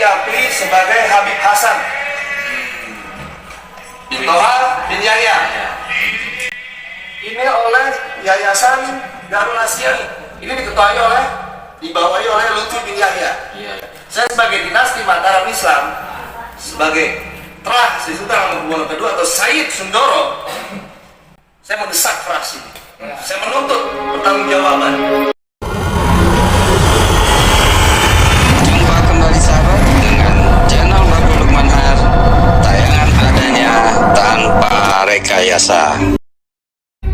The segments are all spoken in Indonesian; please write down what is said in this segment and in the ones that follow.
diakui sebagai Habib Hasan bin Toha bin Yahya. Ini oleh Yayasan Darul Asia. Ini dibawahi oleh Lutfi bin Yahya. Saya sebagai dinasti Mataram Islam, sebagai Terah Sri Sultan Hamengkubuwono II atau Sayyid Sundoro, saya mendesak fraksi ini. Saya menuntut pertanggungjawaban. Jumpa kembali sahabat dengan channel Babu Lukman Har, tayangan adanya tanpa rekayasa.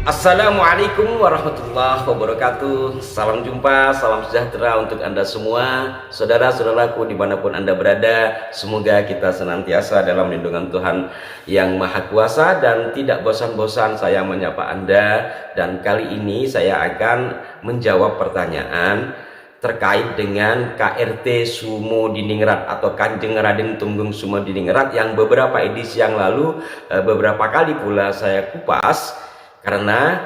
Assalamualaikum warahmatullahi wabarakatuh. Salam jumpa, salam sejahtera untuk Anda semua, saudara-saudaraku dimanapun Anda berada. Semoga kita senantiasa dalam lindungan Tuhan yang Maha Kuasa dan tidak bosan-bosan saya menyapa Anda. Dan kali ini saya akan menjawab pertanyaan terkait dengan KRT Sumo Diningrat atau Kanjeng Raden Tunggung Sumo Diningrat yang beberapa edisi yang lalu beberapa kali pula saya kupas. Karena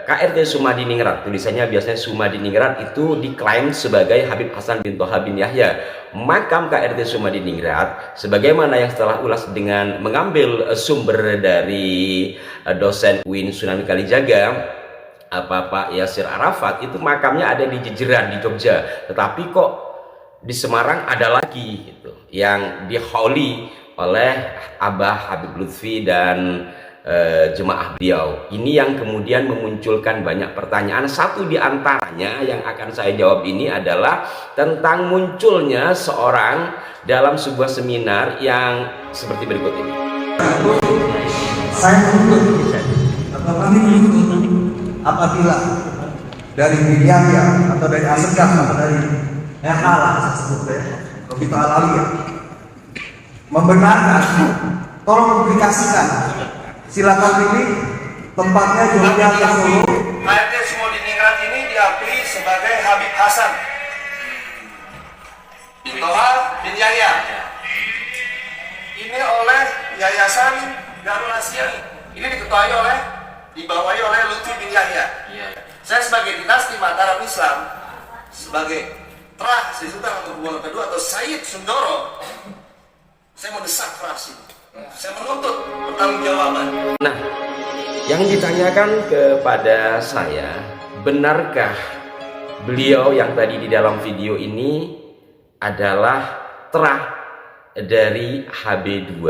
KRT Sumadiningrat, tulisannya biasanya Sumadiningrat, itu diklaim sebagai Habib Hasan bin Toha bin Yahya. Makam KRT Sumadiningrat, sebagaimana yang setelah ulas dengan mengambil sumber dari dosen UIN Sunan Kalijaga, Pak Yasir Arafat, itu makamnya ada di Jejeran di Jogja. Tetapi kok di Semarang ada lagi gitu, yang dihauli oleh Abah Habib Lutfi dan jemaah beliau. Ini yang kemudian memunculkan banyak pertanyaan. Satu di antaranya yang akan saya jawab ini adalah tentang munculnya seorang dalam sebuah seminar yang seperti berikut ini. Saya menuntut atau kami menuntut apabila dari Yahya atau dari Asegaf atau dari Allah Robito Alawiyah membenarkan, tolong publikasikan. Silakan pilih tempatnya di Solo. KRT Sumo Diningrat ini diakui sebagai Habib Hasan bin Toha bin Yahya. Ini oleh Yayasan Darul Asia. Ini dibawahi oleh Lutfi bin Yahya. Saya sebagai dinasti Mataram Islam, sebagai Terah Sri Sultan Hamengkubuwono II atau Sayyid Sundoro, saya mendesak fraksi. Saya menuntut pertanggungjawaban. Nah, yang ditanyakan kepada saya, benarkah beliau yang tadi di dalam video ini adalah terah dari HB2?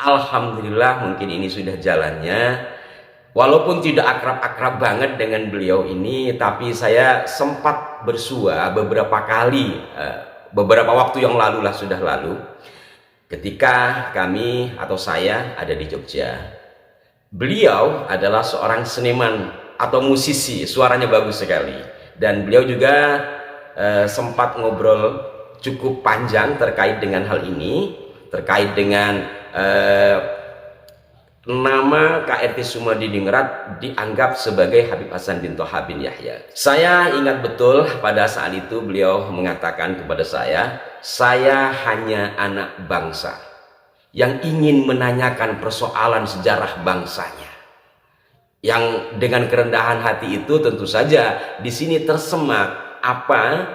Alhamdulillah mungkin ini sudah jalannya. Walaupun tidak akrab-akrab banget dengan beliau ini, tapi saya sempat bersua beberapa kali, beberapa waktu yang lalu lah, sudah lalu, ketika kami atau saya ada di Jogja. Beliau adalah seorang seniman atau musisi, suaranya bagus sekali. Dan beliau juga sempat ngobrol cukup panjang terkait dengan hal ini, terkait dengan nama KRT Sumo Diningrat dianggap sebagai Habib Hasan bin Toha bin Yahya. Saya ingat betul pada saat itu beliau mengatakan kepada saya hanya anak bangsa yang ingin menanyakan persoalan sejarah bangsanya. Yang dengan kerendahan hati itu tentu saja di sini tersemat apa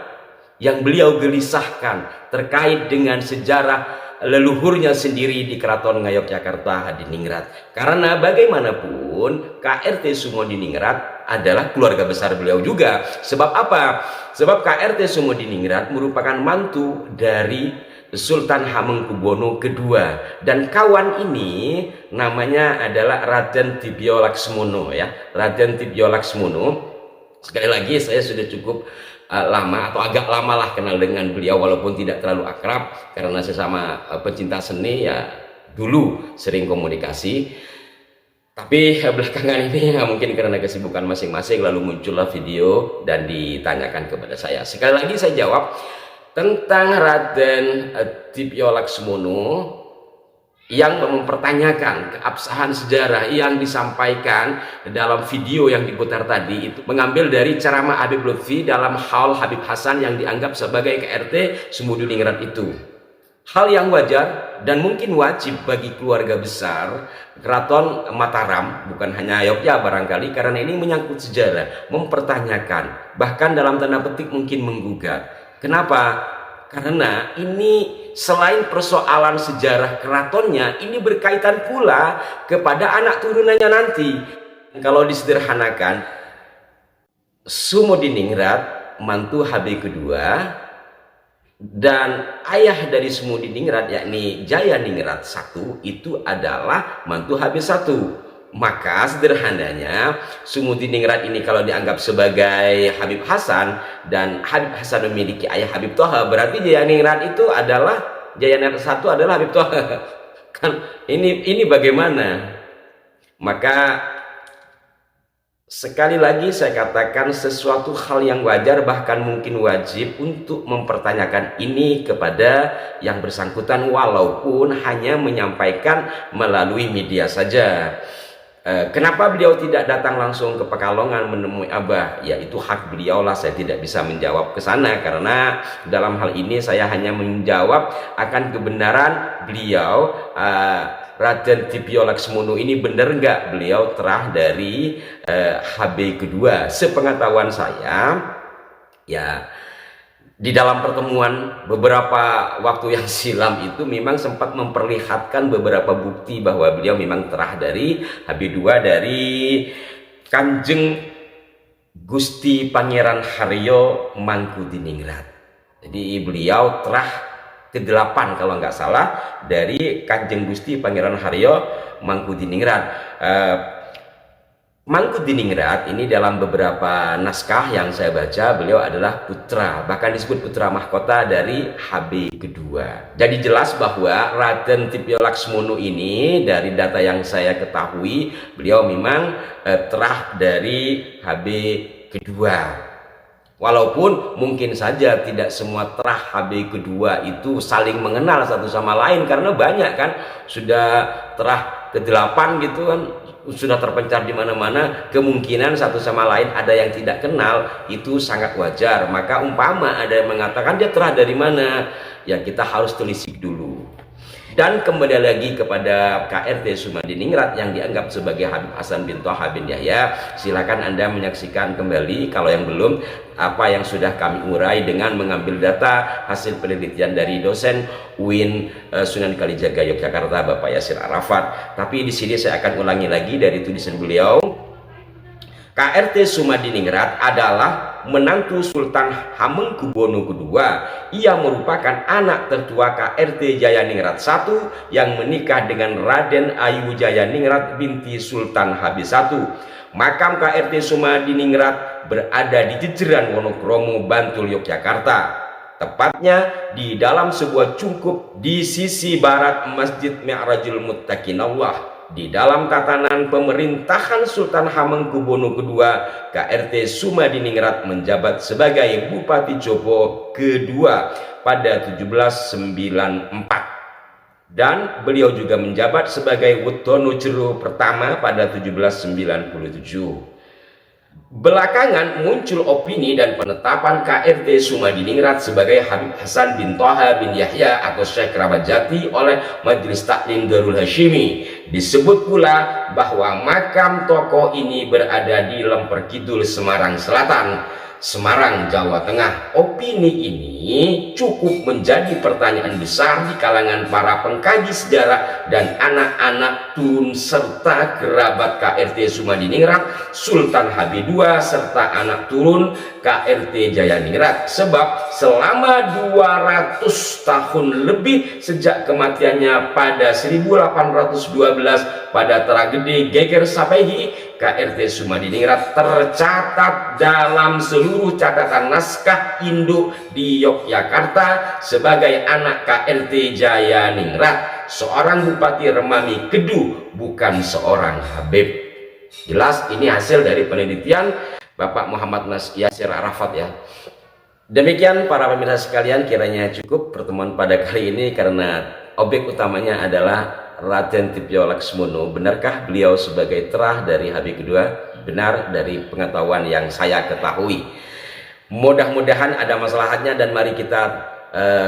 yang beliau gelisahkan terkait dengan sejarah leluhurnya sendiri di Keraton Ngayogyakarta Hadiningrat. Karena bagaimanapun KRT Sumo Diningrat adalah keluarga besar beliau juga. Sebab apa? Sebab KRT Sumo Diningrat merupakan mantu dari Sultan Hamengkubuwono II. Dan kawan ini namanya adalah Raden Dibyo Laksmono, ya. Raden Dibyo Laksmono. Sekali lagi saya sudah cukup lama atau agak lama lah kenal dengan beliau, walaupun tidak terlalu akrab karena sesama pecinta seni ya dulu sering komunikasi. Tapi belakangan ini ya, mungkin karena kesibukan masing-masing lalu muncullah video dan ditanyakan kepada saya. Sekali lagi saya jawab tentang Raden Dibyo Laksmono yang mempertanyakan keabsahan sejarah yang disampaikan dalam video yang diputar tadi itu mengambil dari ceramah Habib Lutfi dalam hal Habib Hasan yang dianggap sebagai KRT Sumo Diningrat itu. Hal yang wajar dan mungkin wajib bagi keluarga besar Keraton Mataram, bukan hanya Yogyakarta barangkali, karena ini menyangkut sejarah, mempertanyakan, bahkan dalam tanda petik mungkin menggugat. Kenapa? Karena ini selain persoalan sejarah keratonnya, ini berkaitan pula kepada anak turunannya nanti. Kalau disederhanakan, Sumudiningrat mantu Habib kedua dan ayah dari Sumudiningrat yakni Jayaningrat I itu adalah mantu Habib I. Maka sederhananya Sumudiningrat ini kalau dianggap sebagai Habib Hasan dan Habib Hasan memiliki ayah Habib Toha, berarti Jayaningrat itu adalah Jayaningrat I adalah Habib Toha. Kan ini bagaimana? Maka sekali lagi saya katakan sesuatu hal yang wajar bahkan mungkin wajib untuk mempertanyakan ini kepada yang bersangkutan walaupun hanya menyampaikan melalui media saja. Kenapa beliau tidak datang langsung ke Pekalongan menemui Abah? Ya itu hak beliau lah, saya tidak bisa menjawab ke sana karena dalam hal ini saya hanya menjawab akan kebenaran beliau. Raden Dipyo Laksmono ini benar nggak beliau terah dari HB kedua? Sepengetahuan saya, ya di dalam pertemuan beberapa waktu yang silam itu memang sempat memperlihatkan beberapa bukti bahwa beliau memang terah dari HB2 dari Kanjeng Gusti Pangeran Haryo Mangkudiningrat. Jadi beliau terah ke-8 kalau nggak salah dari Kanjeng Gusti Pangeran Haryo Mangkudiningrat. Mangkudiningrat ini dalam beberapa naskah yang saya baca beliau adalah putra, bahkan disebut putra mahkota dari HB kedua. Jadi jelas bahwa Raden Dipyo Laksmono ini dari data yang saya ketahui beliau memang terah dari HB kedua. Walaupun mungkin saja tidak semua terah HB kedua itu saling mengenal satu sama lain karena banyak kan sudah terah ke-8 gitu kan sudah terpencar di mana-mana, kemungkinan satu sama lain ada yang tidak kenal itu sangat wajar. Maka umpama ada yang mengatakan dia terah dari mana, ya kita harus telisik dulu. Dan kembali lagi kepada KRT Sumudiningrat yang dianggap sebagai Habib Hasan bin Toha bin Yahya, silakan Anda menyaksikan kembali kalau yang belum apa yang sudah kami urai dengan mengambil data hasil penelitian dari dosen UIN Sunan Kalijaga Yogyakarta Bapak Yasir Arafat. Tapi di sini saya akan ulangi lagi dari tulisan beliau. KRT Sumudiningrat adalah menantu Sultan Hamengkubuwono II. Ia merupakan anak tertua KRT Jayaningrat I yang menikah dengan Raden Ayu Jayaningrat binti Sultan Habib I. Makam KRT Sumudiningrat berada di Jejeran Wonokromo, Bantul, Yogyakarta. Tepatnya di dalam sebuah cungkup di sisi barat Masjid Mi'rajul Muttaqinallah. Di dalam tatanan pemerintahan Sultan Hamengkubuwono II, KRT Sumudiningrat menjabat sebagai Bupati Jopo kedua pada 1794 dan beliau juga menjabat sebagai Wedono Jero pertama pada 1797. Belakangan muncul opini dan penetapan KRT Sumudiningrat sebagai Habib Hasan bin Toha bin Yahya atau Syekh Kerabat Jati oleh Majelis Taklim Darul Hashimi. Disebut pula bahwa makam tokoh ini berada di Lemper Kidul, Semarang Selatan, Semarang, Jawa Tengah. Opini ini cukup menjadi pertanyaan besar di kalangan para pengkaji sejarah dan anak-anak turun serta kerabat KRT Sumudiningrat, Sultan HB2 serta anak turun KRT Jayaningrat. Sebab selama 200 tahun lebih sejak kematiannya pada 1812 pada tragedi Geger Sapehi, KRT Sumudiningrat tercatat dalam seluruh catatan naskah induk di Yogyakarta sebagai anak KRT Jayaningrat, seorang Bupati Remami Kedu, bukan seorang Habib. Jelas ini hasil dari penelitian Bapak Muhammad Yasir Arafat ya. Demikian para pemirsa sekalian, kiranya cukup pertemuan pada kali ini karena objek utamanya adalah Raden Dipyo Laksmono. Benarkah beliau sebagai terah dari HB kedua? Benar dari pengetahuan yang saya ketahui. Mudah-mudahan ada maslahatnya dan mari kita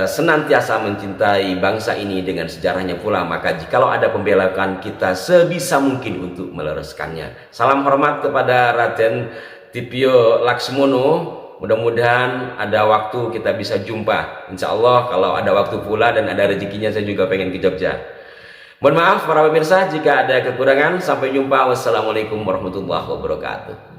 senantiasa mencintai bangsa ini dengan sejarahnya pula. Maka jikalau ada pembelaan kita sebisa mungkin untuk meluruskannya. Salam hormat kepada Raden Dipyo Laksmono. Mudah-mudahan ada waktu kita bisa jumpa. Insya Allah kalau ada waktu pula dan ada rezekinya saya juga pengen ke Jogja. Mohon maaf para pemirsa jika ada kekurangan. Sampai jumpa. Wassalamualaikum warahmatullahi wabarakatuh.